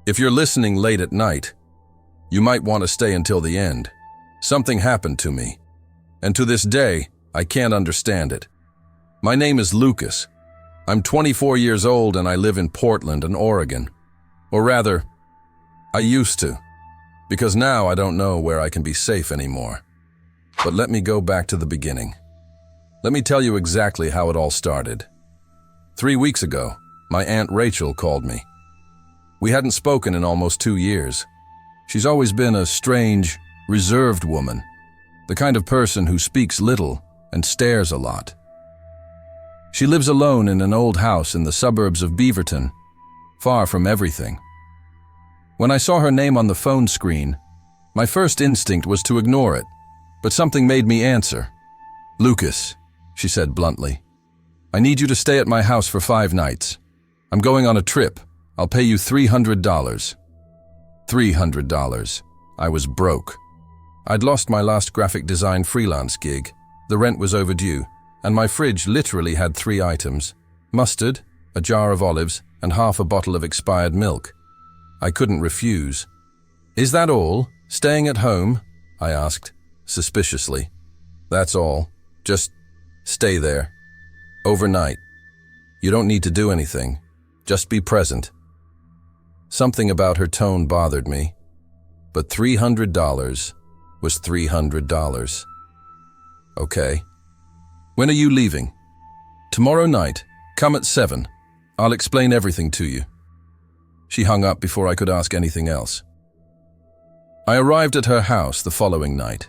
If you're listening late at night, you might want to stay until the end. Something happened to me, and to this day, I can't understand it. My name is Lucas. I'm 24 years old and I live in Portland and Oregon. Or rather, I used to, because now I don't know where I can be safe anymore. But let me go back to the beginning. Let me tell you exactly how it all started. 3 weeks ago, my Aunt Rachel called me. We hadn't spoken in almost 2 years. She's always been a strange, reserved woman, the kind of person who speaks little and stares a lot. She lives alone in an old house in the suburbs of Beaverton, far from everything. When I saw her name on the phone screen, my first instinct was to ignore it, but something made me answer. "Lucas," she said bluntly, "I need you to stay at my house for 5 nights. I'm going on a trip. I'll pay you $300. $300. I was broke. I'd lost my last graphic design freelance gig, the rent was overdue, and my fridge literally had 3 items: mustard, a jar of olives, and half a bottle of expired milk. I couldn't refuse. "Is that all? Staying at home?" I asked, suspiciously. "That's all. Just stay there. Overnight. You don't need to do anything. Just be present." Something about her tone bothered me, but $300 was $300. "Okay. When are you leaving?" "Tomorrow night. Come at 7. I'll explain everything to you." She hung up before I could ask anything else. I arrived at her house the following night.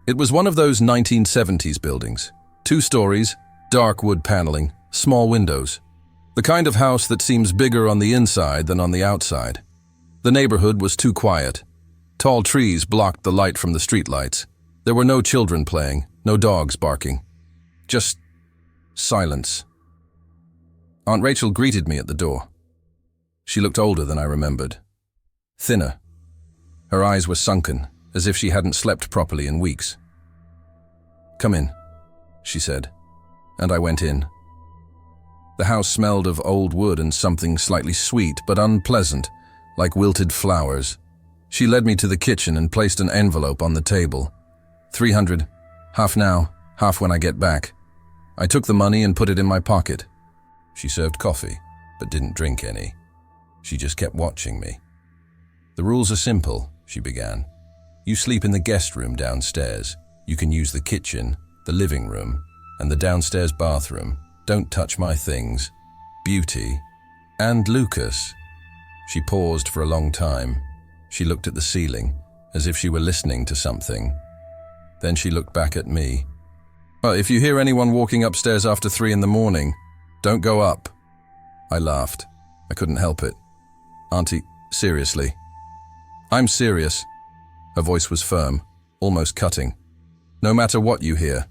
It was one of those 1970s buildings. 2 stories, dark wood paneling, small windows. The kind of house that seems bigger on the inside than on the outside. The neighborhood was too quiet. Tall trees blocked the light from the streetlights. There were no children playing, no dogs barking. Just silence. Aunt Rachel greeted me at the door. She looked older than I remembered. Thinner. Her eyes were sunken, as if she hadn't slept properly in weeks. "Come in," she said, and I went in. The house smelled of old wood and something slightly sweet but unpleasant, like wilted flowers. She led me to the kitchen and placed an envelope on the table. $300, half now, half when I get back. I took the money and put it in my pocket. She served coffee, but didn't drink any. She just kept watching me. "The rules are simple," she began. "You sleep in the guest room downstairs. You can use the kitchen, the living room, and the downstairs bathroom. Don't touch my things. Beauty. And Lucas." She paused for a long time. She looked at the ceiling, as if she were listening to something. Then she looked back at me. "If you hear anyone walking upstairs after 3 in the morning, don't go up." I laughed. I couldn't help it. "Auntie, seriously." "I'm serious." Her voice was firm, almost cutting. "No matter what you hear,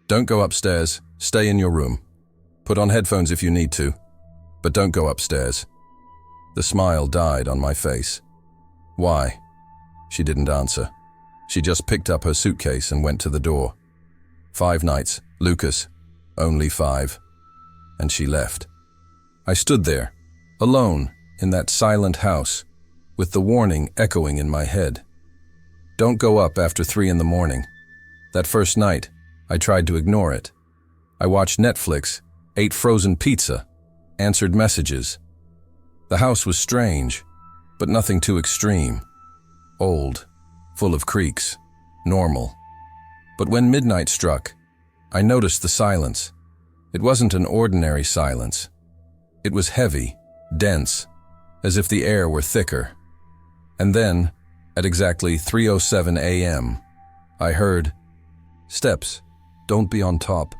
don't go upstairs. Stay in your room. Put on headphones if you need to, but don't go upstairs." The smile died on my face. "Why?" She didn't answer. She just picked up her suitcase and went to the door. "5 nights, Lucas. Only 5. And she left. I stood there, alone, in that silent house, with the warning echoing in my head. Don't go up after 3 in the morning. That first night, I tried to ignore it. I watched Netflix, ate frozen pizza, answered messages. The house was strange, but nothing too extreme. Old, full of creaks, normal. But when midnight struck, I noticed the silence. It wasn't an ordinary silence. It was heavy, dense, as if the air were thicker. And then, at exactly 3:07 a.m., I heard, "Steps, don't be on top."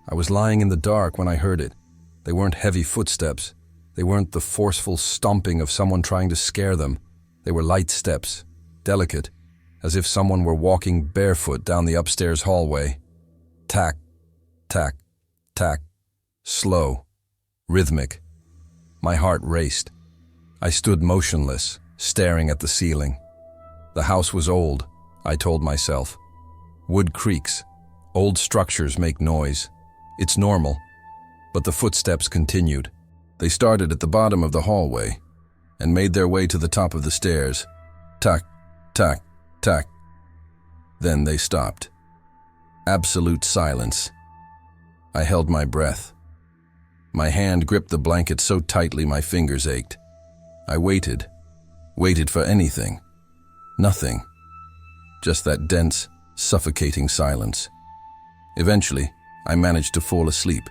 I was lying in the dark when I heard it. They weren't heavy footsteps. They weren't the forceful stomping of someone trying to scare them. They were light steps, delicate, as if someone were walking barefoot down the upstairs hallway. Tack, tack, tack, slow, rhythmic. My heart raced. I stood motionless, staring at the ceiling. The house was old, I told myself. Wood creaks. Old structures make noise. It's normal. But the footsteps continued. They started at the bottom of the hallway. and made their way to the top of the stairs. Tack, tack, tack. Then they stopped. Absolute silence. I held my breath. My hand gripped the blanket so tightly my fingers ached. I waited for anything. Nothing. Just that dense, suffocating silence. Eventually, I managed to fall asleep.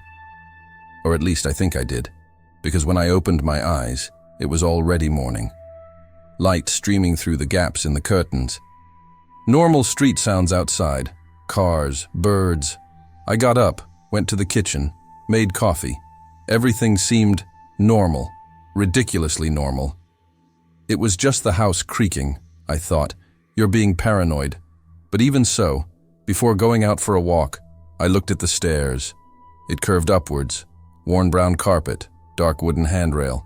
Or at least I think I did, because when I opened my eyes, it was already morning. Light streaming through the gaps in the curtains. Normal street sounds outside. Cars, birds. I got up, went to the kitchen, made coffee. Everything seemed normal, ridiculously normal. It was just the house creaking, I thought. You're being paranoid. But even so, before going out for a walk, I looked at the stairs. It curved upwards, worn brown carpet, dark wooden handrail.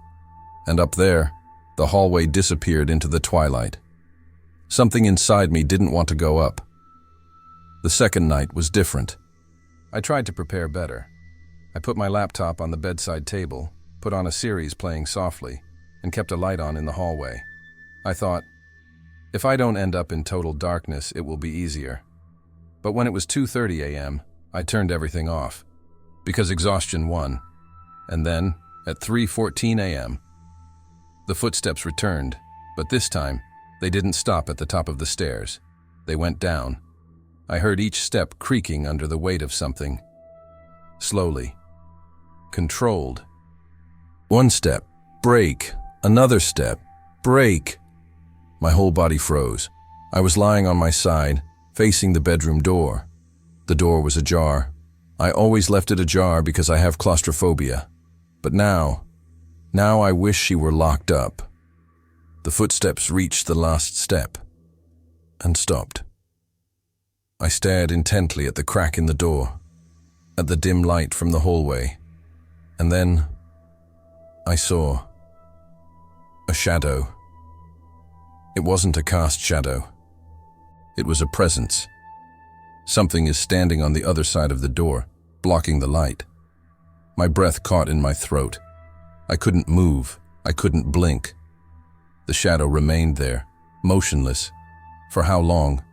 And up there, the hallway disappeared into the twilight. Something inside me didn't want to go up. The second night was different. I tried to prepare better. I put my laptop on the bedside table, put on a series playing softly, and kept a light on in the hallway. I thought, if I don't end up in total darkness, it will be easier. But when it was 2:30 a.m., I turned everything off, because exhaustion won. And then, at 3:14 a.m., the footsteps returned, but this time, they didn't stop at the top of the stairs. They went down. I heard each step creaking under the weight of something. Slowly. Controlled. One step, break. Another step, break. My whole body froze. I was lying on my side, facing the bedroom door. The door was ajar. I always left it ajar because I have claustrophobia. But now I wish she were locked up. The footsteps reached the last step and stopped. I stared intently at the crack in the door, at the dim light from the hallway, and then I saw a shadow. It wasn't a cast shadow. It was a presence. Something is standing on the other side of the door, blocking the light. My breath caught in my throat. I couldn't move. I couldn't blink. The shadow remained there, motionless. For how long?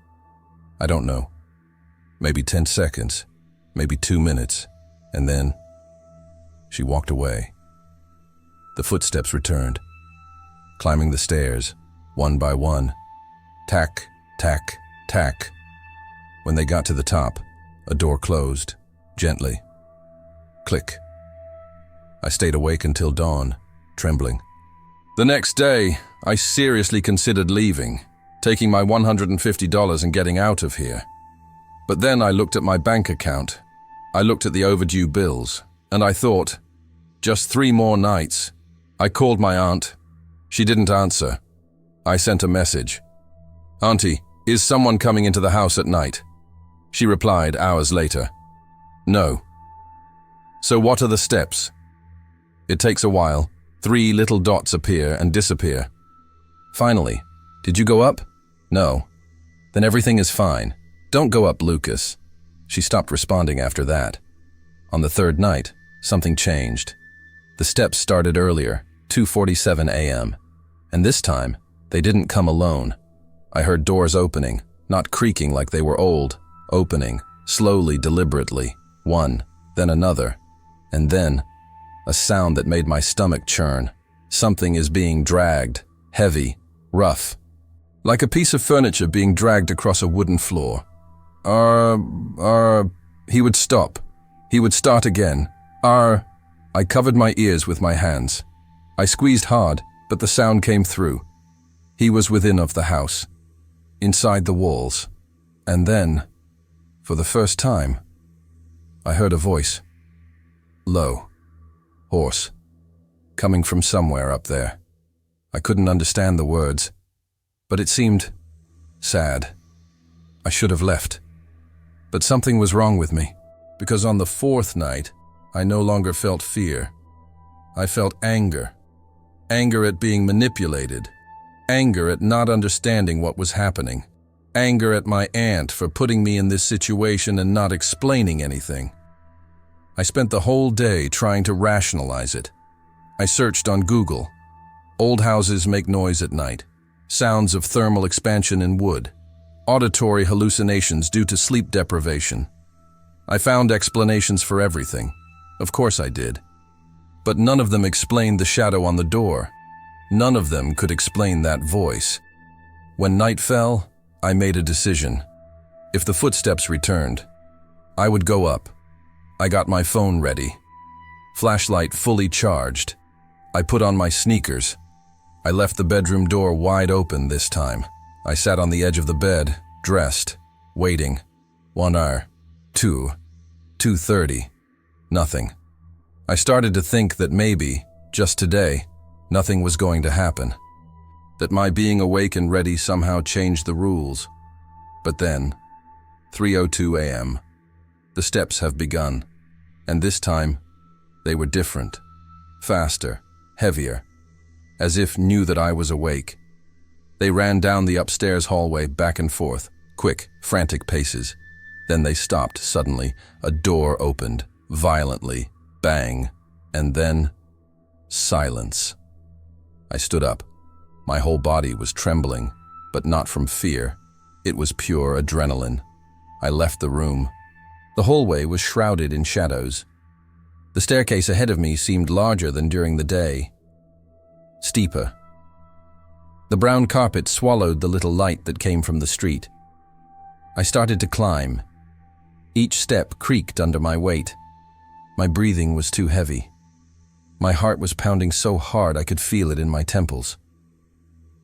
I don't know. Maybe 10 seconds, maybe 2 minutes, and then she walked away. The footsteps returned, climbing the stairs, one by one. Tack, tack, tack. When they got to the top, a door closed, gently. Click. I stayed awake until dawn, trembling. The next day, I seriously considered leaving, taking my $150 and getting out of here. But then I looked at my bank account. I looked at the overdue bills, and I thought, just 3 more nights. I called my aunt. She didn't answer. I sent a message. "Auntie, is someone coming into the house at night?" She replied hours later. "No." So what are the steps? It takes a while. 3 little dots appear and disappear. Finally, "Did you go up?" "No." "Then everything is fine. Don't go up, Lucas." She stopped responding after that. On the 3rd night, something changed. The steps started earlier, 2:47 a.m. And this time, they didn't come alone. I heard doors opening, not creaking like they were old, opening, slowly, deliberately, one, then another, and then a sound that made my stomach churn. Something is being dragged, heavy, rough, like a piece of furniture being dragged across a wooden floor. He would stop. He would start again. I covered my ears with my hands. I squeezed hard, but the sound came through. He was within of the house, inside the walls. And then, for the first time, I heard a voice. Low, hoarse, coming from somewhere up there. I couldn't understand the words, but it seemed sad. I should have left. But something was wrong with me, because on the 4th night, I no longer felt fear. I felt anger. Anger at being manipulated. Anger at not understanding what was happening. Anger at my aunt for putting me in this situation and not explaining anything. I spent the whole day trying to rationalize it. I searched on Google. Old houses make noise at night. Sounds of thermal expansion in wood. Auditory hallucinations due to sleep deprivation. I found explanations for everything. Of course I did. But none of them explained the shadow on the door. None of them could explain that voice. When night fell, I made a decision. If the footsteps returned, I would go up. I got my phone ready. Flashlight fully charged. I put on my sneakers. I left the bedroom door wide open this time. I sat on the edge of the bed, dressed, waiting. 1 hour, 2, 2:30, nothing. I started to think that maybe, just today, nothing was going to happen. That my being awake and ready somehow changed the rules. But then, 3:02 a.m., the steps have begun, and this time, they were different, faster, heavier, as if knew that I was awake. They ran down the upstairs hallway back and forth, quick, frantic paces. Then they stopped suddenly. A door opened, violently, bang, and then silence. I stood up. My whole body was trembling, but not from fear. It was pure adrenaline. I left the room. The hallway was shrouded in shadows. The staircase ahead of me seemed larger than during the day, steeper. The brown carpet swallowed the little light that came from the street. I started to climb. Each step creaked under my weight. My breathing was too heavy. My heart was pounding so hard I could feel it in my temples.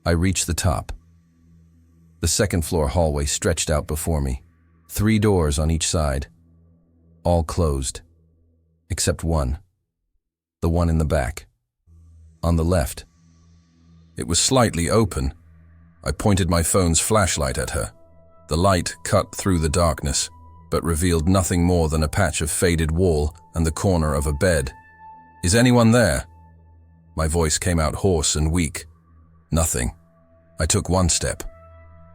I reached the top. The second-floor hallway stretched out before me, 3 doors on each side, all closed, except one, the one in the back, on the left. It was slightly open. I pointed my phone's flashlight at her. The light cut through the darkness, but revealed nothing more than a patch of faded wall and the corner of a bed. "Is anyone there?" My voice came out hoarse and weak. Nothing. I took 1 step,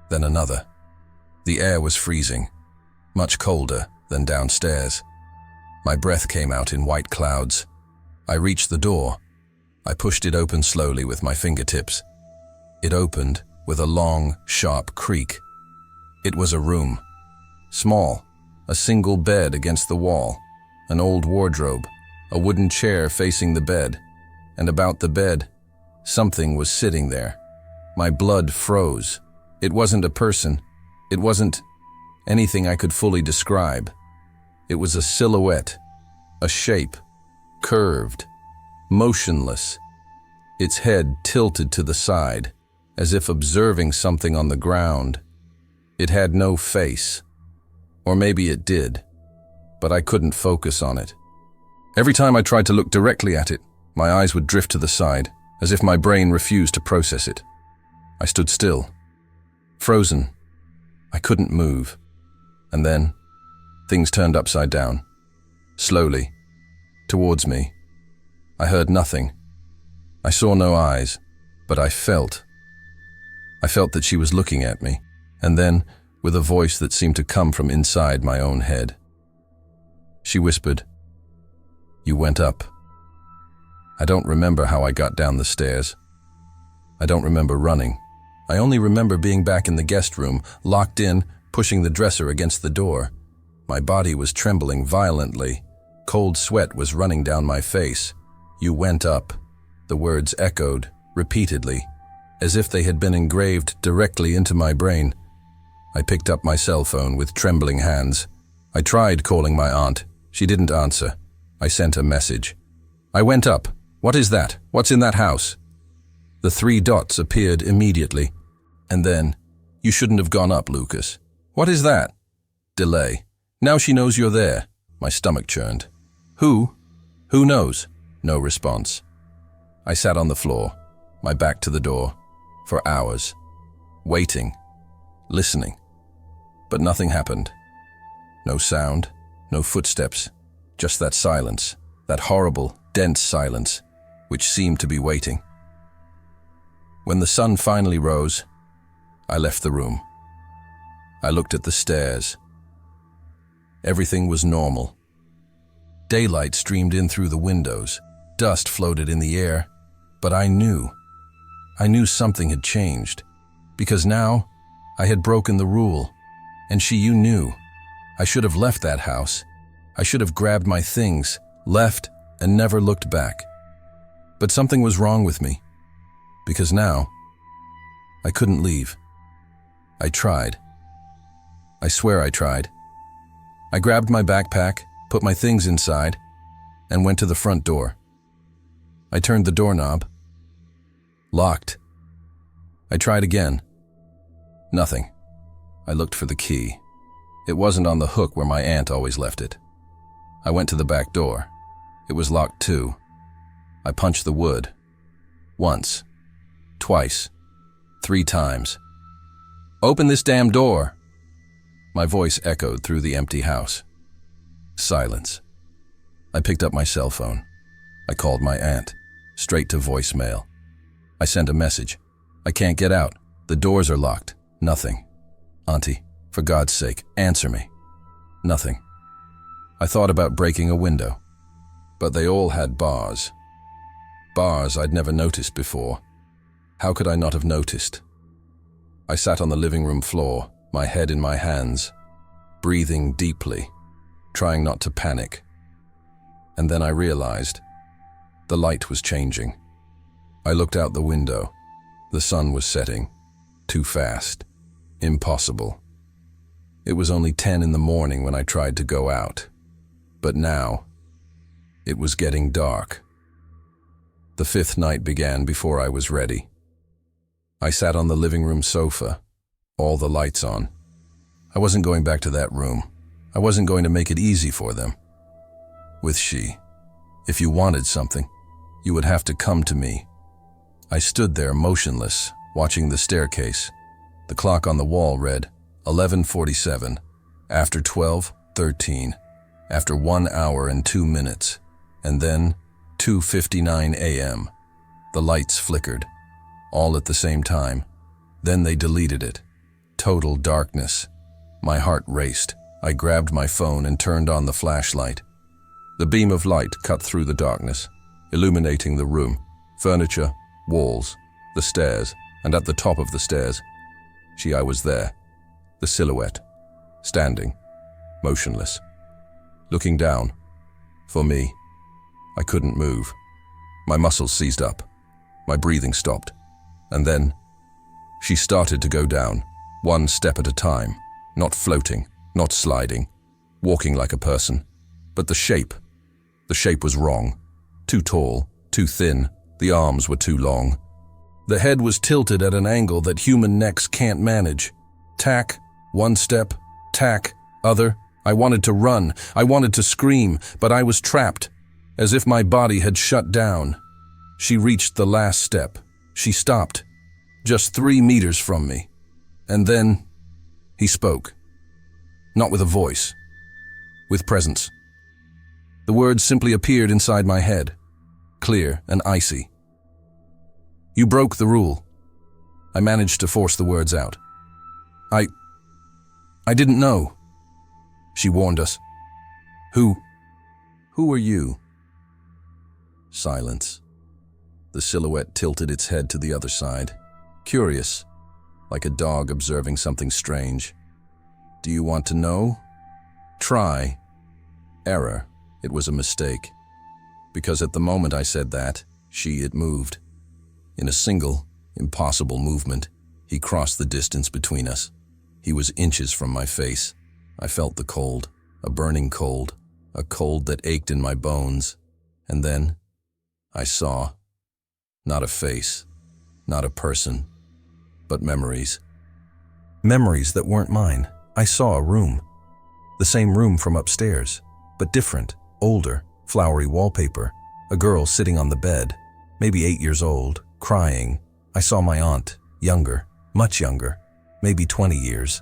then another. The air was freezing, much colder than downstairs. My breath came out in white clouds. I reached the door. I pushed it open slowly with my fingertips. It opened with a long, sharp creak. It was a room. Small, a single bed against the wall, an old wardrobe, a wooden chair facing the bed, and about the bed, something was sitting there. My blood froze. It wasn't a person. It wasn't anything I could fully describe. It was a silhouette, a shape, curved, motionless, its head tilted to the side, as if observing something on the ground. It had no face. Or maybe it did, but I couldn't focus on it. Every time I tried to look directly at it, my eyes would drift to the side, as if my brain refused to process it. I stood still, frozen. I couldn't move. And then, things turned upside down. Slowly, towards me. I heard nothing. I saw no eyes, but I felt. I felt that she was looking at me, and then, with a voice that seemed to come from inside my own head, she whispered, "You went up." I don't remember how I got down the stairs. I don't remember running. I only remember being back in the guest room, locked in, pushing the dresser against the door. My body was trembling violently. Cold sweat was running down my face. "You went up." The words echoed, repeatedly, as if they had been engraved directly into my brain. I picked up my cell phone with trembling hands. I tried calling my aunt. She didn't answer. I sent a message. "I went up. What is that? What's in that house?" The 3 dots appeared immediately. And then, "You shouldn't have gone up, Lucas." "What is that?" Delay. "Now she knows you're there." My stomach churned. "Who? Who knows?" No response. I sat on the floor, my back to the door, for hours, waiting, listening. But nothing happened. No sound, no footsteps, just that silence, that horrible, dense silence, which seemed to be waiting. When the sun finally rose, I left the room. I looked at the stairs. Everything was normal. Daylight streamed in through the windows. Dust floated in the air. But I knew I knew something had changed, because now I had broken the rule, and you knew. I should have left that house. I should have grabbed my things, left, and never looked back. But something was wrong with me, because now I couldn't leave. I tried. I swear I tried. I grabbed my backpack, put my things inside, and went to the front door. I turned the doorknob. Locked. I tried again. Nothing. I looked for the key. It wasn't on the hook where my aunt always left it. I went to the back door. It was locked too. I punched the wood. Once. Twice. 3 times. "Open this damn door!" My voice echoed through the empty house. Silence. I picked up my cell phone. I called my aunt, straight to voicemail. I sent a message. "I can't get out. The doors are locked." Nothing. "Auntie, for God's sake, answer me." Nothing. I thought about breaking a window, but they all had bars. Bars I'd never noticed before. How could I not have noticed? I sat on the living room floor, my head in my hands, breathing deeply, trying not to panic. And then I realized the light was changing. I looked out the window. The sun was setting. Too fast. Impossible. It was only 10 in the morning when I tried to go out. But now, it was getting dark. The 5th night began before I was ready. I sat on the living room sofa, all the lights on. I wasn't going back to that room. I wasn't going to make it easy for them. With if you wanted something, you would have to come to me. I stood there motionless, watching the staircase. The clock on the wall read 11:47, after 12:13, after 1 hour and 2 minutes, and then 2:59 a.m. The lights flickered, all at the same time. Then they deleted it. Total darkness. My heart raced. I grabbed my phone and turned on the flashlight. The beam of light cut through the darkness, illuminating the room, furniture, walls, the stairs, and at the top of the stairs, I was there, the silhouette, standing, motionless, looking down. For me, I couldn't move. My muscles seized up. My breathing stopped. And then, she started to go down, 1 step at a time, not floating, not sliding, walking like a person. But the shape was wrong. Too tall, too thin, the arms were too long. The head was tilted at an angle that human necks can't manage. Tack, 1 step, tack, other. I wanted to run, I wanted to scream, but I was trapped, as if my body had shut down. She reached the last step. She stopped, just 3 meters from me. And then, he spoke. Not with a voice, with presence. The words simply appeared inside my head, clear and icy. "You broke the rule." I managed to force the words out. I didn't know. She warned us. Who are you?" Silence. The silhouette tilted its head to the other side, curious, like a dog observing something strange. "Do you want to know?" "Try." Error. It was a mistake. Because at the moment I said that, it moved. In a single, impossible movement, he crossed the distance between us. He was inches from my face. I felt the cold, a burning cold, a cold that ached in my bones. And then, I saw, not a face, not a person, but memories. Memories that weren't mine. I saw a room. The same room from upstairs, but different, older, flowery wallpaper. A girl sitting on the bed, maybe 8 years old, crying. I saw my aunt, younger, much younger, maybe 20 years,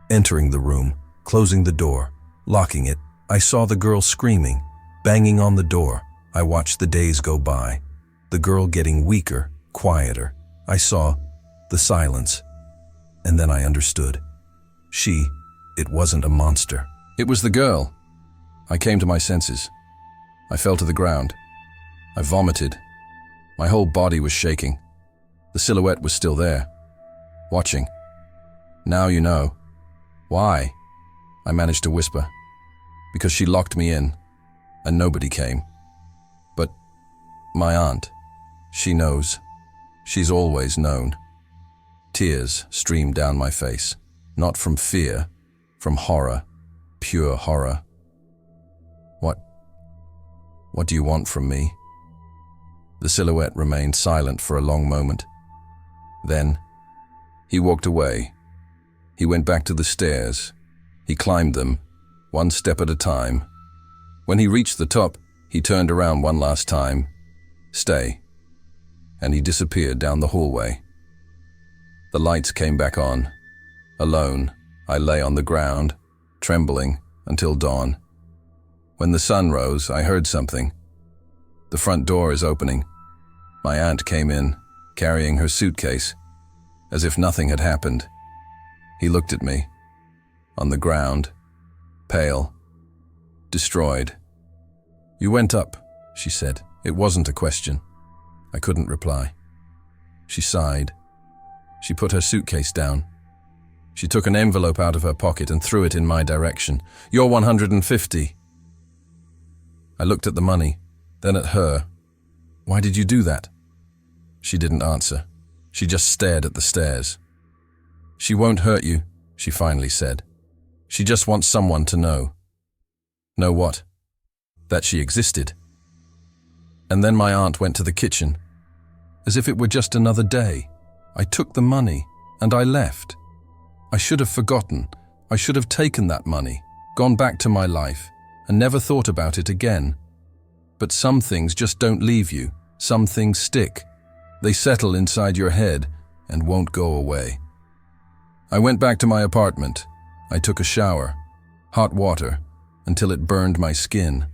entering the room, closing the door, locking it. I saw the girl screaming, banging on the door. I watched the days go by, the girl getting weaker, quieter. I saw the silence, and then I understood. It wasn't a monster. It was the girl. I came to my senses. I fell to the ground. I vomited. My whole body was shaking. The silhouette was still there, watching. "Now you know." "Why?" I managed to whisper. "Because she locked me in, and nobody came. But my aunt, she knows. She's always known." Tears streamed down my face, not from fear, from horror, pure horror. What do you want from me?" The silhouette remained silent for a long moment. Then, he walked away. He went back to the stairs. He climbed them, one step at a time. When he reached the top, he turned around one last time. "Stay." And he disappeared down the hallway. The lights came back on. Alone, I lay on the ground, trembling until dawn. When the sun rose, I heard something. The front door is opening. My aunt came in, carrying her suitcase, as if nothing had happened. He looked at me, on the ground, pale, destroyed. "You went up," she said. It wasn't a question. I couldn't reply. She sighed. She put her suitcase down. She took an envelope out of her pocket and threw it in my direction. "You're 150. I looked at the money, then at her. "Why did you do that?" She didn't answer. She just stared at the stairs. "She won't hurt you," she finally said. "She just wants someone to know." Know what? That she existed. And then my aunt went to the kitchen. As if it were just another day. I took the money, and I left. I should have forgotten. I should have taken that money, gone back to my life, and never thought about it again. But some things just don't leave you. Some things stick. They settle inside your head and won't go away. I went back to my apartment. I took a shower, hot water, until it burned my skin.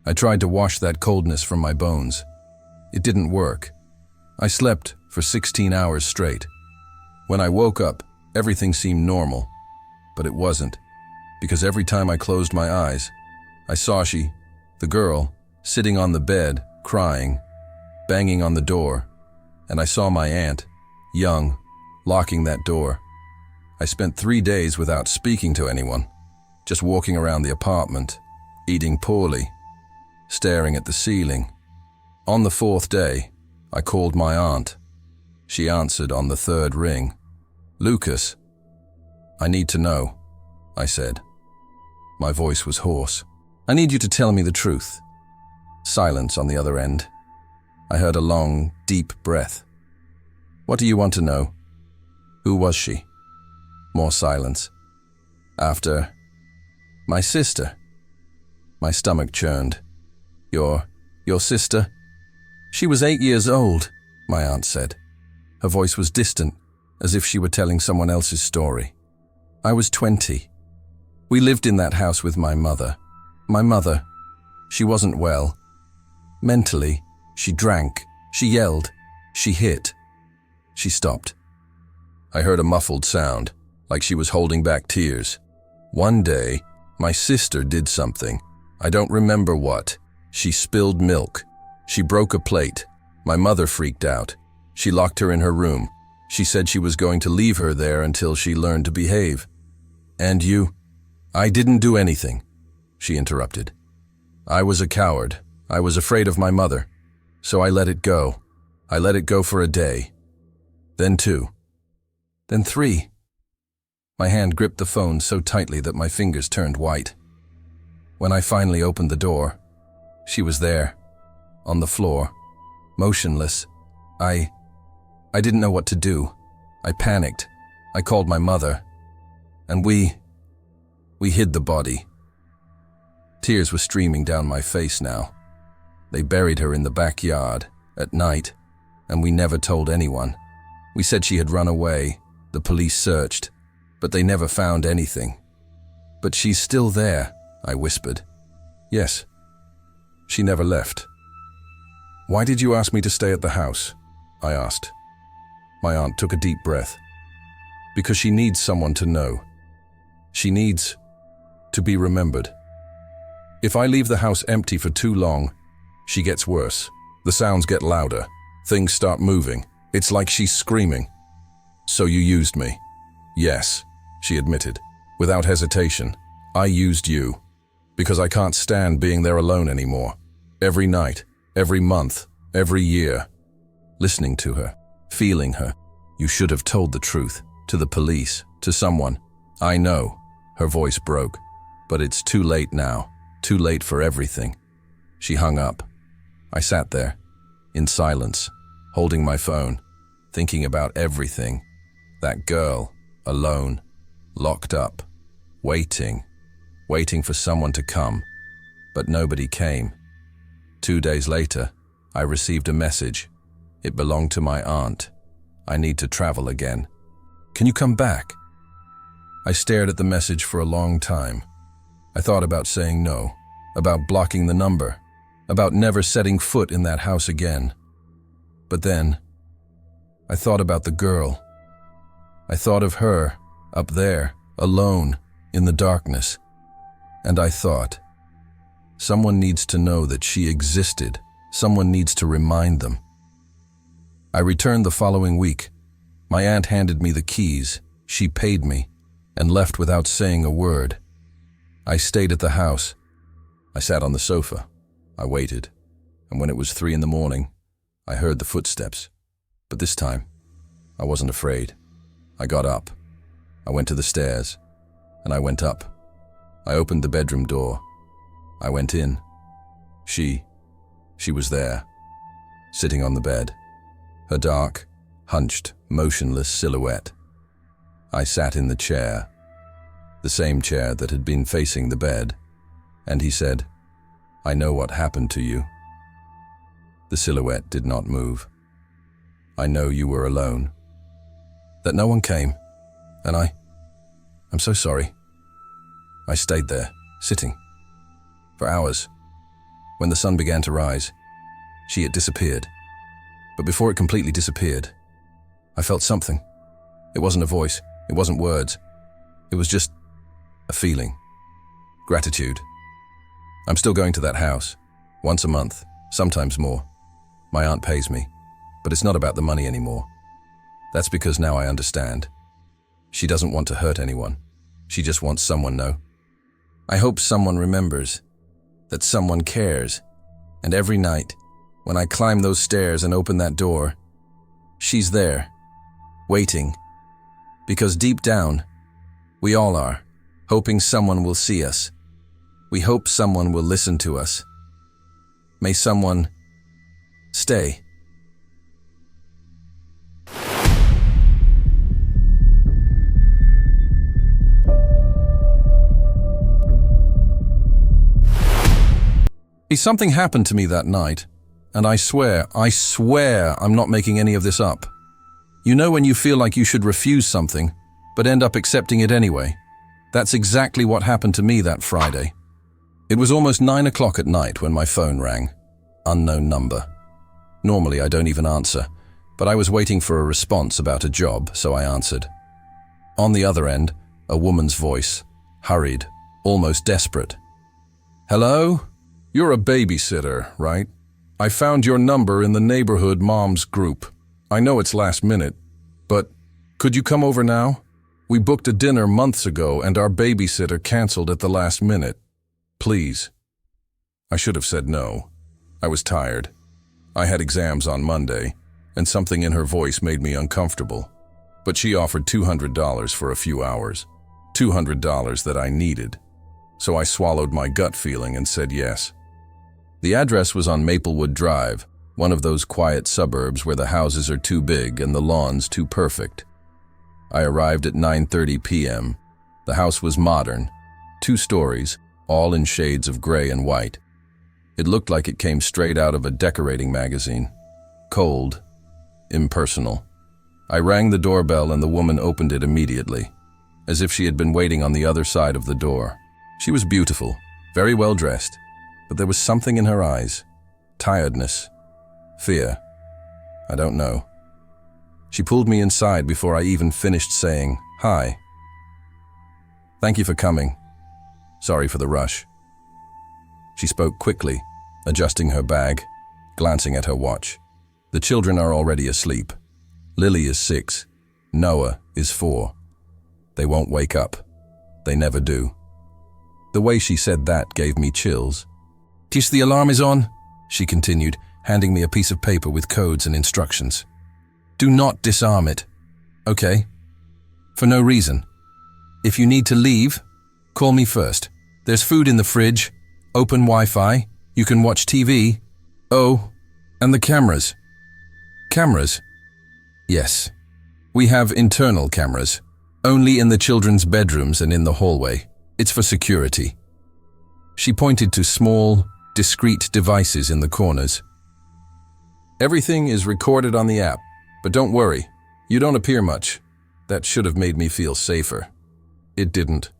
I tried to wash that coldness from my bones. It didn't work. I slept for 16 hours straight. When I woke up, everything seemed normal, but it wasn't, because every time I closed my eyes, I saw she, the girl, sitting on the bed, crying, banging on the door, and I saw my aunt, young, locking that door. I spent 3 days without speaking to anyone, just walking around the apartment, eating poorly, staring at the ceiling. On the 4th day, I called my aunt. She answered on the 3rd ring. "Lucas, I need to know," I said. My voice was hoarse. "I need you to tell me the truth." Silence on the other end. I heard a long, deep breath. "What do you want to know?" "Who was she?" More silence. After, "My sister." My stomach churned. Your sister?" "She was 8 years old," my aunt said. Her voice was distant, as if she were telling someone else's story. "I was 20. We lived in that house with my mother. My mother, she wasn't well. Mentally, she drank, she yelled, she hit." She stopped. I heard a muffled sound, like she was holding back tears. "One day, my sister did something. I don't remember what. She spilled milk. She broke a plate. My mother freaked out. She locked her in her room. She said she was going to leave her there until she learned to behave." "And you?" "I didn't do anything," she interrupted. "I was a coward. I was afraid of my mother. So I let it go. I let it go for a day. Then 2. Then 3. My hand gripped the phone so tightly that my fingers turned white. When I finally opened the door, she was there, on the floor, motionless. I didn't know what to do. I panicked. I called my mother. And we hid the body. Tears were streaming down my face now. They buried her in the backyard, at night, and we never told anyone. We said she had run away. The police searched, but they never found anything. "But she's still there," I whispered. "Yes. She never left." "Why did you ask me to stay at the house?" I asked. My aunt took a deep breath. "Because she needs someone to know. She needs to be remembered. If I leave the house empty for too long, she gets worse. The sounds get louder. Things start moving. It's like she's screaming. "So you used me?" "Yes," she admitted, without hesitation. "I used you. Because I can't stand being there alone anymore. Every night, every month, every year. Listening to her, feeling her. You should have told the truth. To the police, to someone." "I know," her voice broke. "But it's too late now. Too late for everything." She hung up. I sat there, in silence, holding my phone, thinking about everything. That girl, alone, locked up, waiting for someone to come. But nobody came. 2 days later, I received a message. It belonged to my aunt. "I need to travel again. Can you come back?" I stared at the message for a long time. I thought about saying no, about blocking the number, about never setting foot in that house again. But then, I thought about the girl. I thought of her, up there, alone, in the darkness. And I thought, someone needs to know that she existed. Someone needs to remind them. I returned the following week. My aunt handed me the keys. She paid me and left without saying a word. I stayed at the house. I sat on the sofa. I waited. And when it was 3 a.m, I heard the footsteps. But this time, I wasn't afraid. I got up. I went to the stairs. And I went up. I opened the bedroom door. I went in. She was there, sitting on the bed, her dark, hunched, motionless silhouette. I sat in the chair, the same chair that had been facing the bed, and he said, "I know what happened to you." The silhouette did not move. "I know you were alone. That no one came, and I'm so sorry." I stayed there, sitting, for hours. When the sun began to rise, she had disappeared. But before it completely disappeared, I felt something. It wasn't a voice, it wasn't words. It was just a feeling. Gratitude. I'm still going to that house, once a month, sometimes more. My aunt pays me, but it's not about the money anymore. That's because now I understand. She doesn't want to hurt anyone. She just wants someone to know. I hope someone remembers, that someone cares. And every night, when I climb those stairs and open that door, she's there, waiting. Because deep down, we all are, hoping someone will see us. We hope someone will listen to us. May someone stay. Something happened to me that night, and I swear I'm not making any of this up. You know when you feel like you should refuse something, but end up accepting it anyway? That's exactly what happened to me that Friday. It was almost 9 o'clock at night when my phone rang. Unknown number. Normally I don't even answer, but I was waiting for a response about a job, so I answered. On the other end, a woman's voice, hurried, almost desperate. "Hello? You're a babysitter, right? I found your number in the neighborhood moms group. I know it's last minute, but could you come over now? We booked a dinner months ago and our babysitter canceled at the last minute. Please." I should have said no. I was tired. I had exams on Monday, and something in her voice made me uncomfortable. But she offered $200 for a few hours. $200 that I needed. So I swallowed my gut feeling and said yes. The address was on Maplewood Drive, one of those quiet suburbs where the houses are too big and the lawns too perfect. I arrived at 9:30 p.m. The house was modern, 2 stories, all in shades of gray and white. It looked like it came straight out of a decorating magazine. Cold, impersonal. I rang the doorbell and the woman opened it immediately, as if she had been waiting on the other side of the door. She was beautiful, very well dressed, but there was something in her eyes. Tiredness. Fear. I don't know. She pulled me inside before I even finished saying, "Hi. Thank you for coming. Sorry for the rush." She spoke quickly, adjusting her bag, glancing at her watch. "The children are already asleep. Lily is 6. Noah is 4. They won't wake up. They never do. The way she said that gave me chills. "Tish, the alarm is on," she continued, handing me a piece of paper with codes and instructions. "Do not disarm it. Okay? For no reason. If you need to leave, call me first. There's food in the fridge, open Wi-Fi, you can watch TV. Oh, and the cameras." "Cameras?" "Yes. We have internal cameras, only in the children's bedrooms and in the hallway. It's for security." She pointed to small, discreet devices in the corners. "Everything is recorded on the app, but don't worry, you don't appear much. That should have made me feel safer." It didn't.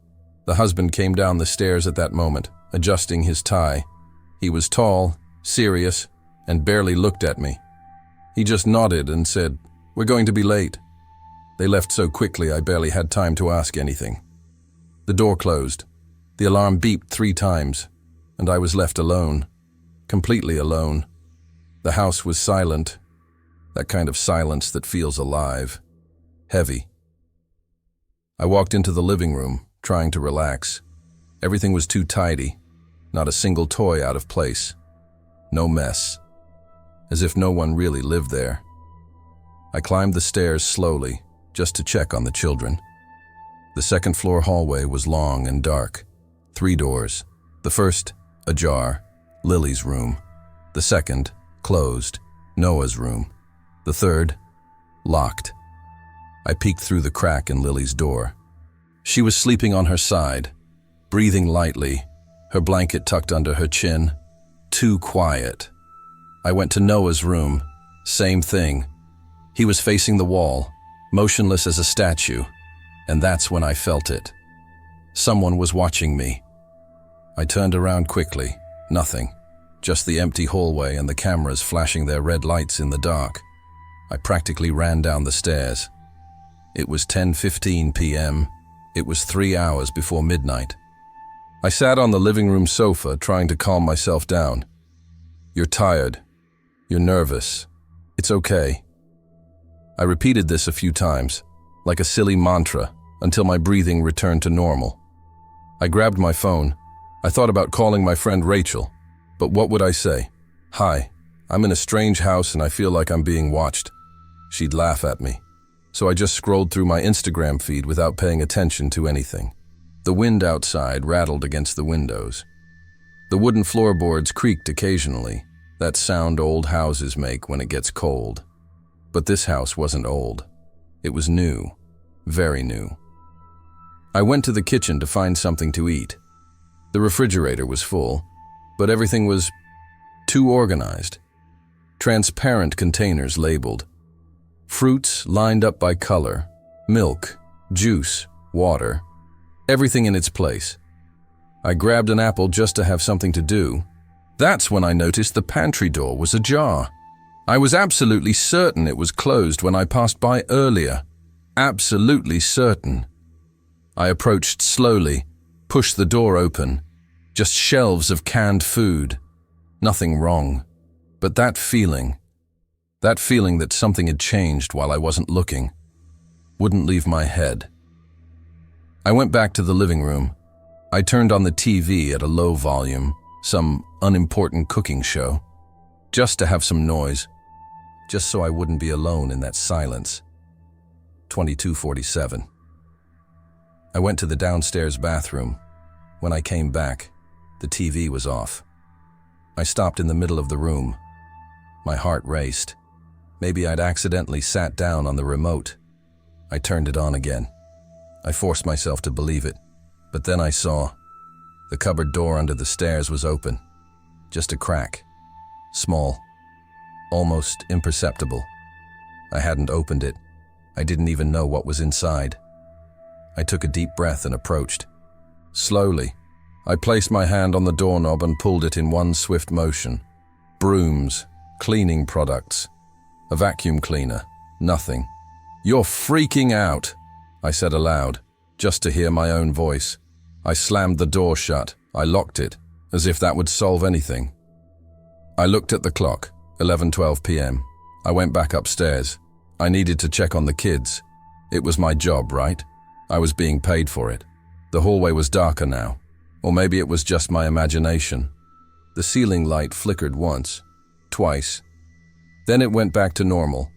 The husband came down the stairs at that moment, adjusting his tie. He was tall, serious, and barely looked at me. He just nodded and said, "We're going to be late." They left so quickly I barely had time to ask anything. The door closed. The alarm beeped 3 times, and I was left alone, completely alone. The house was silent, that kind of silence that feels alive, heavy. I walked into the living room, trying to relax. Everything was too tidy, not a single toy out of place. No mess, as if no one really lived there. I climbed the stairs slowly, just to check on the children. The second-floor hallway was long and dark. 3 doors. The first, ajar, Lily's room. The second, closed, Noah's room. The third, locked. I peeked through the crack in Lily's door. She was sleeping on her side, breathing lightly, her blanket tucked under her chin. Too quiet. I went to Noah's room. Same thing. He was facing the wall, motionless as a statue, and that's when I felt it. Someone was watching me. I turned around quickly. Nothing. Just the empty hallway and the cameras flashing their red lights in the dark. I practically ran down the stairs. It was 10:15 p.m. It was 3 hours before midnight. I sat on the living room sofa trying to calm myself down. "You're tired. You're nervous. It's okay." I repeated this a few times, like a silly mantra, until my breathing returned to normal. I grabbed my phone. I thought about calling my friend Rachel, but what would I say? "Hi, I'm in a strange house and I feel like I'm being watched." She'd laugh at me. So I just scrolled through my Instagram feed without paying attention to anything. The wind outside rattled against the windows. The wooden floorboards creaked occasionally, that sound old houses make when it gets cold. But this house wasn't old. It was new, very new. I went to the kitchen to find something to eat. The refrigerator was full, but everything was too organized. Transparent containers labeled. Fruits lined up by color, milk, juice, water, everything in its place. I grabbed an apple just to have something to do. That's when I noticed the pantry door was ajar. I was absolutely certain it was closed when I passed by earlier. Absolutely certain. I approached slowly, pushed the door open. Just shelves of canned food. Nothing wrong. But that feeling that something had changed while I wasn't looking, wouldn't leave my head. I went back to the living room. I turned on the TV at a low volume, some unimportant cooking show, just to have some noise, just so I wouldn't be alone in that silence. 22:47. I went to the downstairs bathroom. When I came back, the TV was off. I stopped in the middle of the room. My heart raced. Maybe I'd accidentally sat down on the remote. I turned it on again. I forced myself to believe it, but then I saw the cupboard door under the stairs was open. Just a crack. Small. Almost imperceptible. I hadn't opened it. I didn't even know what was inside. I took a deep breath and approached. Slowly, I placed my hand on the doorknob and pulled it in one swift motion. Brooms, cleaning products, a vacuum cleaner, nothing. "You're freaking out," I said aloud, just to hear my own voice. I slammed the door shut. I locked it, as if that would solve anything. I looked at the clock, 11:12 p.m. I went back upstairs. I needed to check on the kids. It was my job, right? I was being paid for it. The hallway was darker now. Or maybe it was just my imagination. The ceiling light flickered once, twice. Then it went back to normal.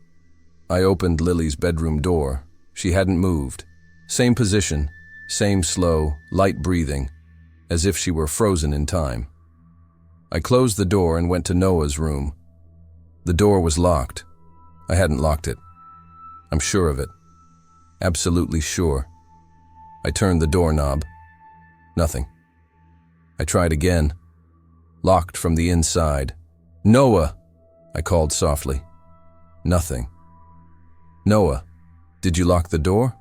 I opened Lily's bedroom door. She hadn't moved. Same position, same slow, light breathing, as if she were frozen in time. I closed the door and went to Noah's room. The door was locked. I hadn't locked it. I'm sure of it. Absolutely sure. I turned the doorknob. Nothing. I tried again. Locked from the inside. "Noah!" I called softly. Nothing. "Noah, did you lock the door?"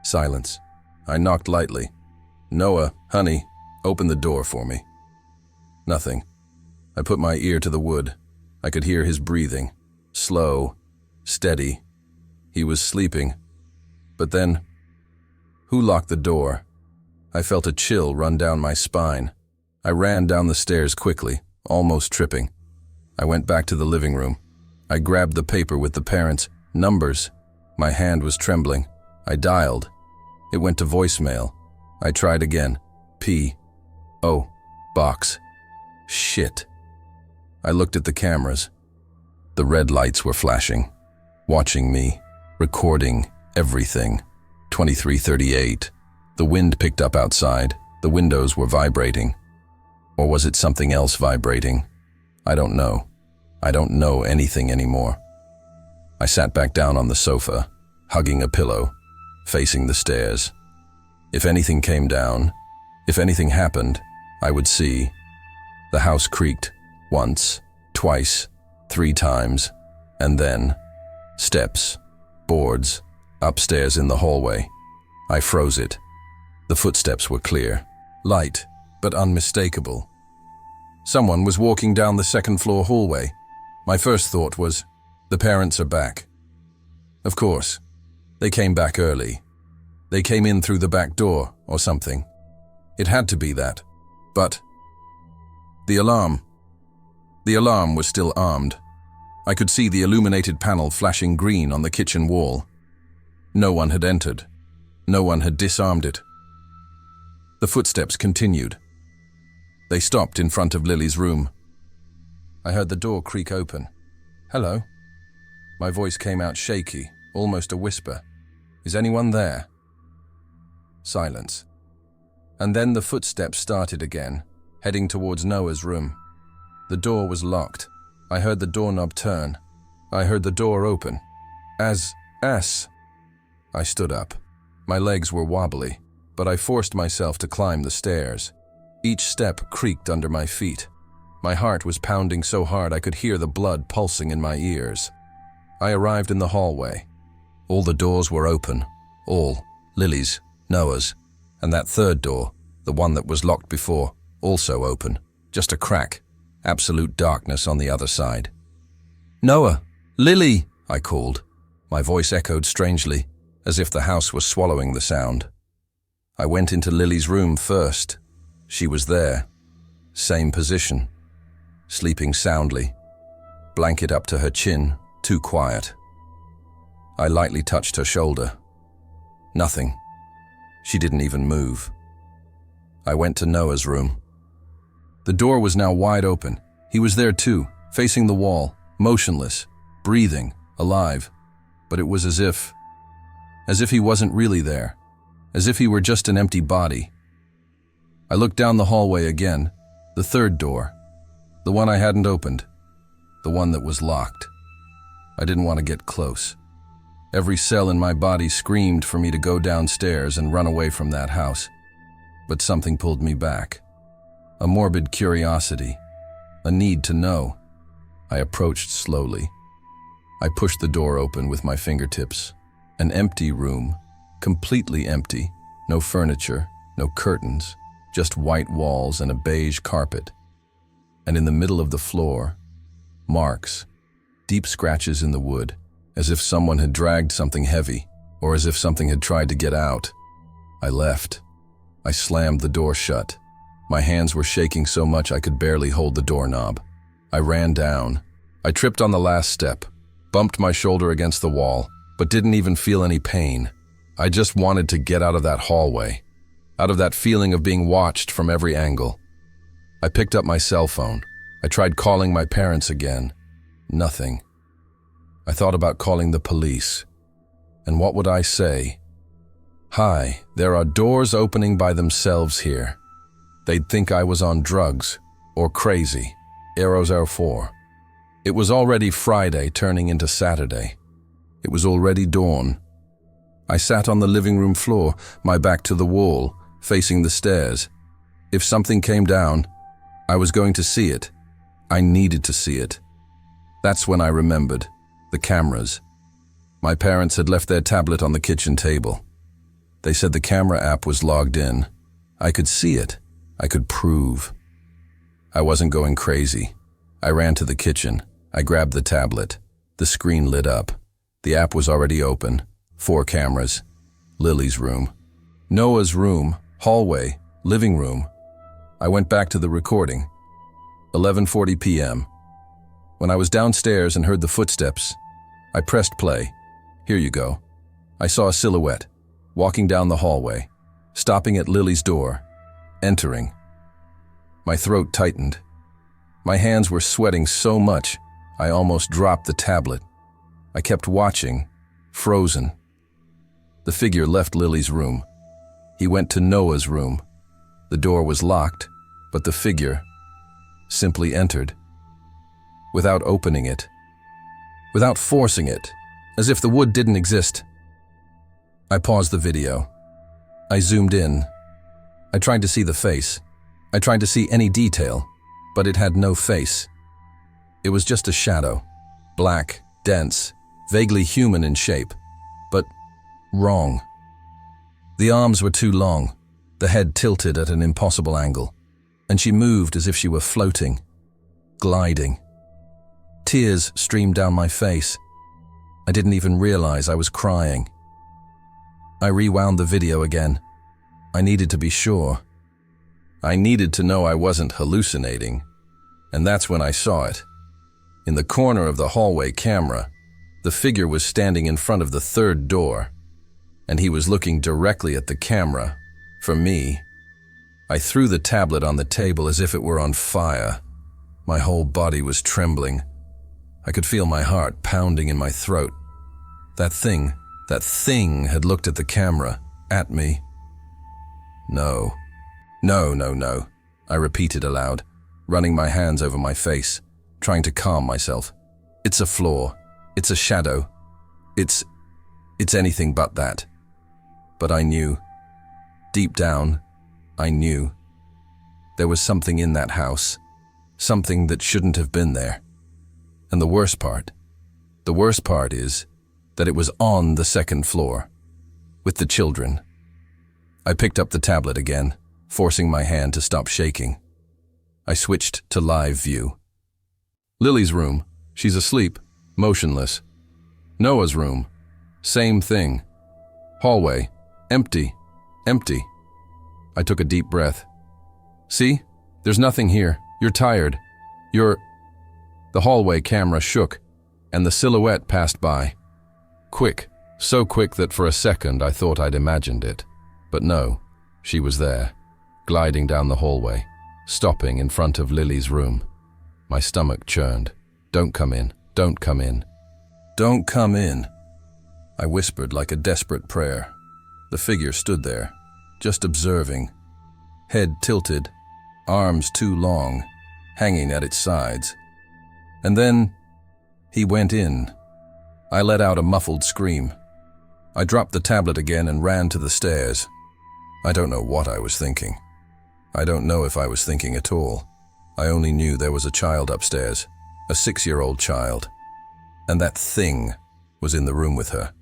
Silence. I knocked lightly. "Noah, honey, open the door for me." Nothing. I put my ear to the wood. I could hear his breathing. Slow, steady. He was sleeping. But then, who locked the door? I felt a chill run down my spine. I ran down the stairs quickly, almost tripping. I went back to the living room. I grabbed the paper with the parents' numbers. My hand was trembling. I dialed. It went to voicemail. I tried again. P.O. Box. Shit. I looked at the cameras. The red lights were flashing, watching me, recording everything. 23:38. The wind picked up outside. The windows were vibrating. Or was it something else vibrating? I don't know. I don't know anything anymore. I sat back down on the sofa, hugging a pillow, facing the stairs. If anything came down, if anything happened, I would see. The house creaked, once, twice, 3 times, and then steps, boards, upstairs in the hallway. I froze it. The footsteps were clear, light, but unmistakable. Someone was walking down the second-floor hallway. My first thought was, the parents are back. Of course. They came back early. They came in through the back door or something. It had to be that. But the alarm was still armed. I could see the illuminated panel flashing green on the kitchen wall. No one had entered. No one had disarmed it. The footsteps continued. They stopped in front of Lily's room. I heard the door creak open. "Hello?" My voice came out shaky, almost a whisper. "Is anyone there?" Silence. And then the footsteps started again, heading towards Noah's room. The door was locked. I heard the doorknob turn. I heard the door open. I stood up. My legs were wobbly, but I forced myself to climb the stairs. Each step creaked under my feet. My heart was pounding so hard I could hear the blood pulsing in my ears. I arrived in the hallway. All the doors were open. All. Lily's, Noah's, and that third door, the one that was locked before, also open. Just a crack. Absolute darkness on the other side. "Noah! Lily!" I called. My voice echoed strangely, as if the house was swallowing the sound. I went into Lily's room first. She was there. Same position. Sleeping soundly. Blanket up to her chin, too quiet. I lightly touched her shoulder. Nothing. She didn't even move. I went to Noah's room. The door was now wide open. He was there too, facing the wall, motionless, breathing, alive. But it was as if he wasn't really there, as if he were just an empty body. I looked down the hallway again, the third door, the one I hadn't opened, the one that was locked. I didn't want to get close. Every cell in my body screamed for me to go downstairs and run away from that house. But something pulled me back. A morbid curiosity, a need to know. I approached slowly. I pushed the door open with my fingertips. An empty room, completely empty, no furniture, no curtains, just white walls and a beige carpet. And in the middle of the floor, marks, deep scratches in the wood, as if someone had dragged something heavy, or as if something had tried to get out. I left. I slammed the door shut. My hands were shaking so much I could barely hold the doorknob. I ran down. I tripped on the last step, bumped my shoulder against the wall, but didn't even feel any pain. I just wanted to get out of that hallway, out of that feeling of being watched from every angle. I picked up my cell phone. I tried calling my parents again. Nothing. I thought about calling the police. And what would I say? Hi, there are doors opening by themselves here. They'd think I was on drugs or crazy. Arrows 04. It was already Friday turning into Saturday. It was already dawn. I sat on the living room floor, my back to the wall, facing the stairs. If something came down, I was going to see it. I needed to see it. That's when I remembered. The cameras. My parents had left their tablet on the kitchen table. They said the camera app was logged in. I could see it. I could prove. I wasn't going crazy. I ran to the kitchen. I grabbed the tablet. The screen lit up. The app was already open. 4 cameras. Lily's room. Noah's room. Hallway. Living room. I went back to the recording. 11:40 p.m. When I was downstairs and heard the footsteps, I pressed play. Here you go. I saw a silhouette, walking down the hallway, stopping at Lily's door, entering. My throat tightened. My hands were sweating so much, I almost dropped the tablet. I kept watching, frozen. The figure left Lily's room. He went to Noah's room. The door was locked, but the figure simply entered. Without opening it. Without forcing it, as if the wood didn't exist. I paused the video. I zoomed in. I tried to see the face. I tried to see any detail, but it had no face. It was just a shadow. Black, dense, vaguely human in shape, but wrong. The arms were too long, the head tilted at an impossible angle, and she moved as if she were floating, gliding. Tears streamed down my face. I didn't even realize I was crying. I rewound the video again. I needed to be sure. I needed to know I wasn't hallucinating, and that's when I saw it. In the corner of the hallway camera, the figure was standing in front of the 3rd door, and he was looking directly at the camera, for me. I threw the tablet on the table as if it were on fire. My whole body was trembling. I could feel my heart pounding in my throat. That thing had looked at the camera, at me. No, I repeated aloud, running my hands over my face, trying to calm myself. It's a flaw. It's a shadow. It's anything but that. But I knew. Deep down, I knew. There was something in that house. Something that shouldn't have been there. And the worst part is that it was on the 2nd floor, with the children. I picked up the tablet again, forcing my hand to stop shaking. I switched to live view. Lily's room, she's asleep, motionless. Noah's room, same thing. Hallway, empty. I took a deep breath. See? There's nothing here. You're tired. The hallway camera shook, and the silhouette passed by. Quick, so quick that for a second I thought I'd imagined it. But no, she was there, gliding down the hallway, stopping in front of Lily's room. My stomach churned. Don't come in, don't come in. Don't come in. I whispered like a desperate prayer. The figure stood there, just observing. Head tilted, arms too long, hanging at its sides. And then, he went in. I let out a muffled scream. I dropped the tablet again and ran to the stairs. I don't know what I was thinking. I don't know if I was thinking at all. I only knew there was a child upstairs, a 6-year-old child, and that thing was in the room with her.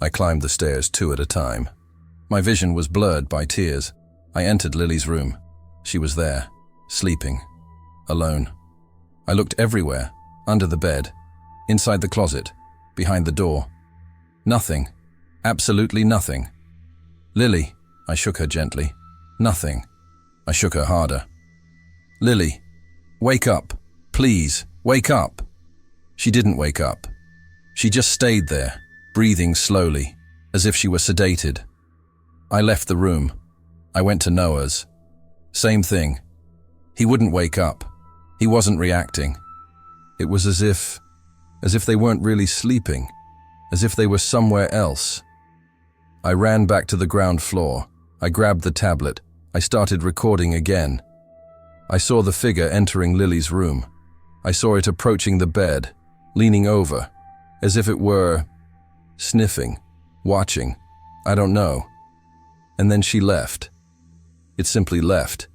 I climbed the stairs 2 at a time. My vision was blurred by tears. I entered Lily's room. She was there, sleeping, alone. I looked everywhere, under the bed, inside the closet, behind the door. Nothing, absolutely nothing. Lily, I shook her gently. Nothing. I shook her harder. Lily, wake up, please, wake up. She didn't wake up. She just stayed there, breathing slowly, as if she were sedated. I left the room. I went to Noah's. Same thing. He wouldn't wake up. He wasn't reacting. It was as if they weren't really sleeping, as if they were somewhere else. I ran back to the ground floor. I grabbed the tablet. I started recording again. I saw the figure entering Lily's room. I saw it approaching the bed, leaning over, as if it were sniffing, watching, I don't know. And then she left. It simply left.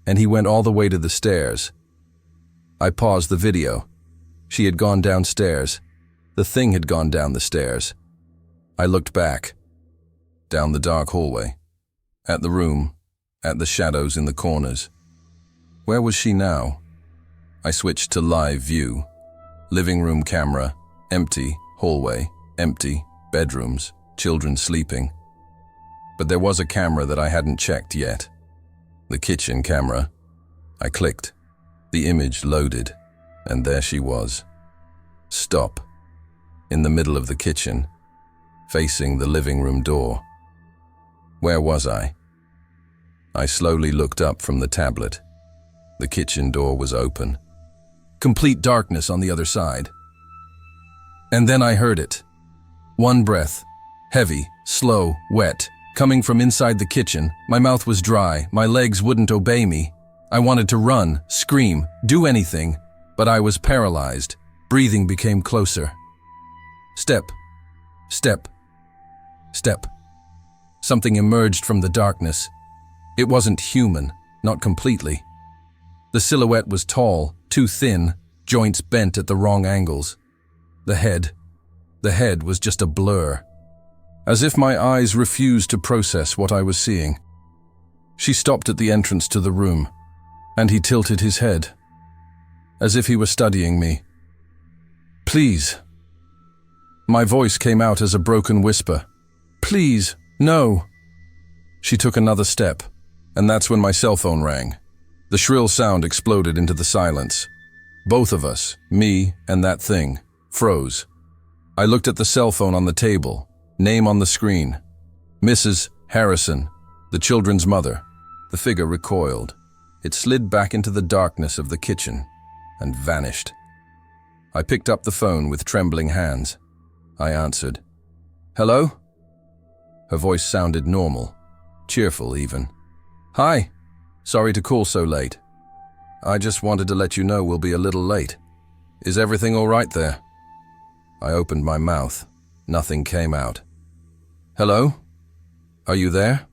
And he went all the way to the stairs. I paused the video. She had gone downstairs. The thing had gone down the stairs. I looked back, down the dark hallway, at the room, at the shadows in the corners. Where was she now? I switched to live view. Living room camera, empty, hallway, empty, bedrooms, children sleeping. But there was a camera that I hadn't checked yet. The kitchen camera. I clicked. The image loaded, and there she was. Stop. In the middle of the kitchen, facing the living room door. Where was I? I slowly looked up from the tablet. The kitchen door was open. Complete darkness on the other side. And then I heard it. One breath, heavy, slow, wet, coming from inside the kitchen. My mouth was dry, my legs wouldn't obey me. I wanted to run, scream, do anything, but I was paralyzed. Breathing became closer. Step, step, step. Something emerged from the darkness. It wasn't human, not completely. The silhouette was tall, too thin, joints bent at the wrong angles. The head was just a blur. As if my eyes refused to process what I was seeing. She stopped at the entrance to the room, and he tilted his head, as if he were studying me. Please. My voice came out as a broken whisper. Please, no. She took another step, and that's when my cell phone rang. The shrill sound exploded into the silence. Both of us, me and that thing, froze. I looked at the cell phone on the table, name on the screen. Mrs. Harrison, the children's mother. The figure recoiled. It slid back into the darkness of the kitchen and vanished. I picked up the phone with trembling hands. I answered. Hello? Her voice sounded normal, cheerful even. Hi. Sorry to call so late. I just wanted to let you know we'll be a little late. Is everything all right there? I opened my mouth. Nothing came out. Hello? Are you there?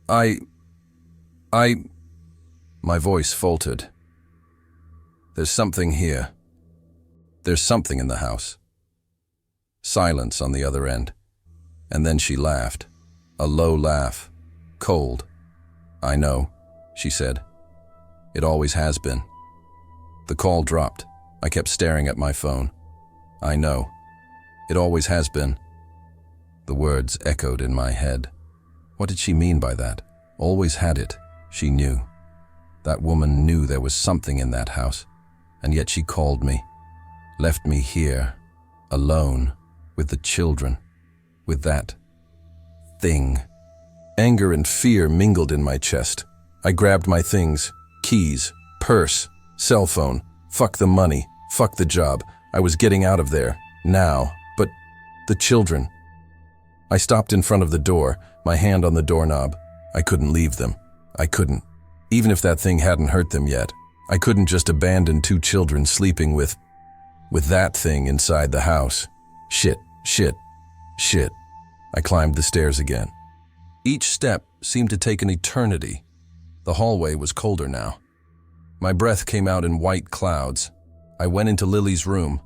My voice faltered. There's something here. There's something in the house. Silence on the other end. And then she laughed. A low laugh. Cold. I know, she said. It always has been. The call dropped. I kept staring at my phone. I know. It always has been. The words echoed in my head. What did she mean by that? Always had it. She knew. That woman knew there was something in that house, and yet she called me, left me here, alone, with the children, with that thing. Anger and fear mingled in my chest. I grabbed my things, keys, purse, cell phone, fuck the money, fuck the job. I was getting out of there, now, but the children. I stopped in front of the door, my hand on the doorknob. I couldn't leave them. I couldn't. Even if that thing hadn't hurt them yet, I couldn't just abandon 2 children sleeping with that thing inside the house. Shit. I climbed the stairs again. Each step seemed to take an eternity. The hallway was colder now. My breath came out in white clouds. I went into Lily's room.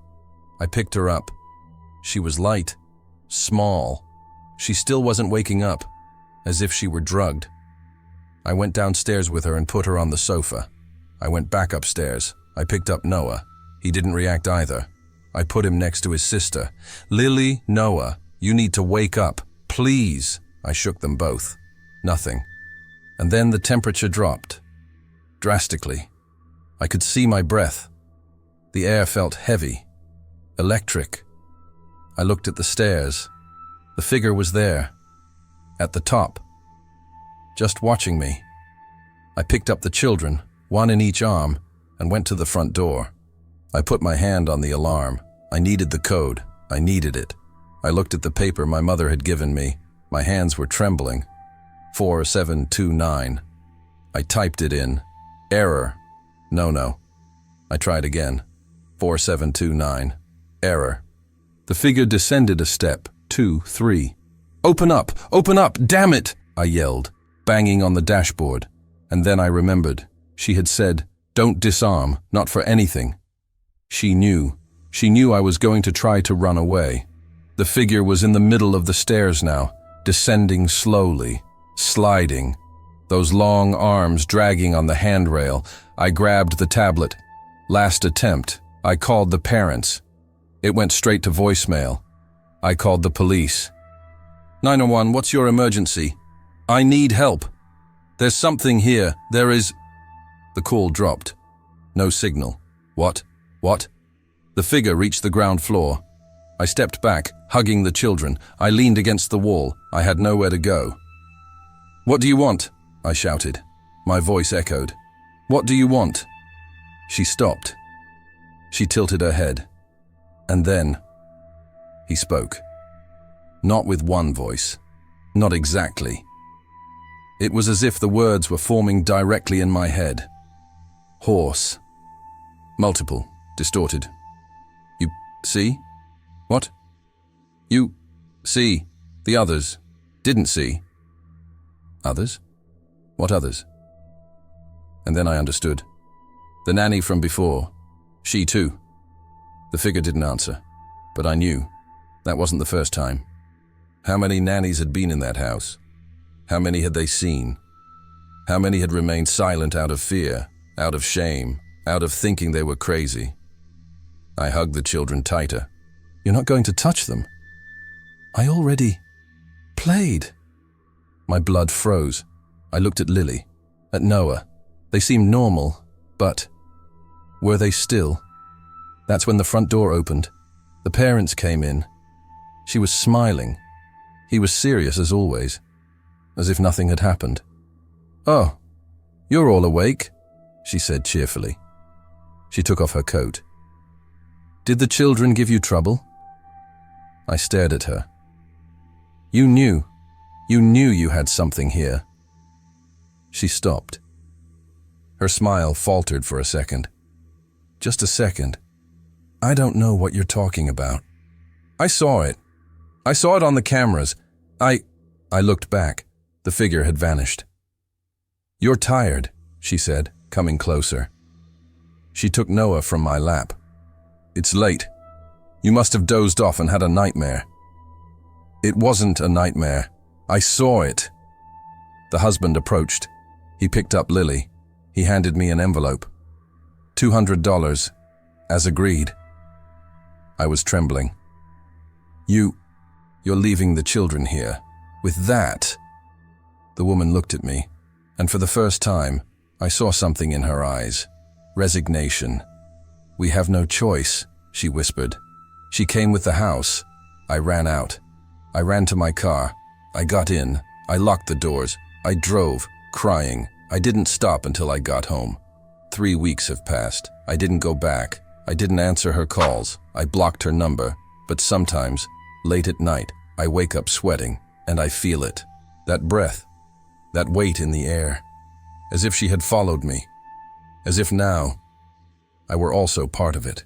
I picked her up. She was light, small. She still wasn't waking up, as if she were drugged. I went downstairs with her and put her on the sofa. I went back upstairs. I picked up Noah. He didn't react either. I put him next to his sister. Lily, Noah, you need to wake up, please. I shook them both. Nothing. And then the temperature dropped. Drastically. I could see my breath. The air felt heavy, electric. I looked at the stairs. The figure was there, at the top, just watching me. I picked up the children, one in each arm, and went to the front door. I put my hand on the alarm. I needed the code. I needed it. I looked at the paper my mother had given me. My hands were trembling. 4729. I typed it in. Error. No. I tried again. 4729. Error. The figure descended a step. 2, 3. Open up! Open up! Damn it! I yelled, banging on the dashboard. And then I remembered. She had said, "Don't disarm, not for anything." She knew. She knew I was going to try to run away. The figure was in the middle of the stairs now, descending slowly, sliding. Those long arms dragging on the handrail. I grabbed the tablet. Last attempt. I called the parents. It went straight to voicemail. I called the police. 911, what's your emergency? I need help. There's something here. There is... The call dropped. No signal. What? The figure reached the ground floor. I stepped back, hugging the children. I leaned against the wall. I had nowhere to go. What do you want? I shouted. My voice echoed. What do you want? She stopped. She tilted her head. And then... He spoke. Not with one voice. Not exactly. It was as if the words were forming directly in my head. Hoarse. Multiple. Distorted. You see? What? You see. The others didn't see. Others? What others? And then I understood. The nanny from before. She too. The figure didn't answer. But I knew. That wasn't the first time. How many nannies had been in that house? How many had they seen? How many had remained silent out of fear, out of shame, out of thinking they were crazy? I hugged the children tighter. You're not going to touch them? I already played. My blood froze. I looked at Lily, at Noah. They seemed normal, but were they still? That's when the front door opened. The parents came in. She was smiling. He was serious as always, as if nothing had happened. Oh, you're all awake, she said cheerfully. She took off her coat. Did the children give you trouble? I stared at her. You knew you had something here. She stopped. Her smile faltered for a second. Just a second. I don't know what you're talking about. I saw it. I saw it on the cameras. I looked back. The figure had vanished. You're tired, she said, coming closer. She took Noah from my lap. It's late. You must have dozed off and had a nightmare. It wasn't a nightmare. I saw it. The husband approached. He picked up Lily. He handed me an envelope. $200, as agreed. I was trembling. You're leaving the children here. With that? The woman looked at me, and for the first time, I saw something in her eyes. Resignation. We have no choice, she whispered. She came with the house. I ran out. I ran to my car. I got in. I locked the doors. I drove, crying. I didn't stop until I got home. 3 weeks have passed. I didn't go back. I didn't answer her calls. I blocked her number. But sometimes, late at night, I wake up sweating, and I feel it. That breath. That weight in the air. As if she had followed me. As if now, I were also part of it.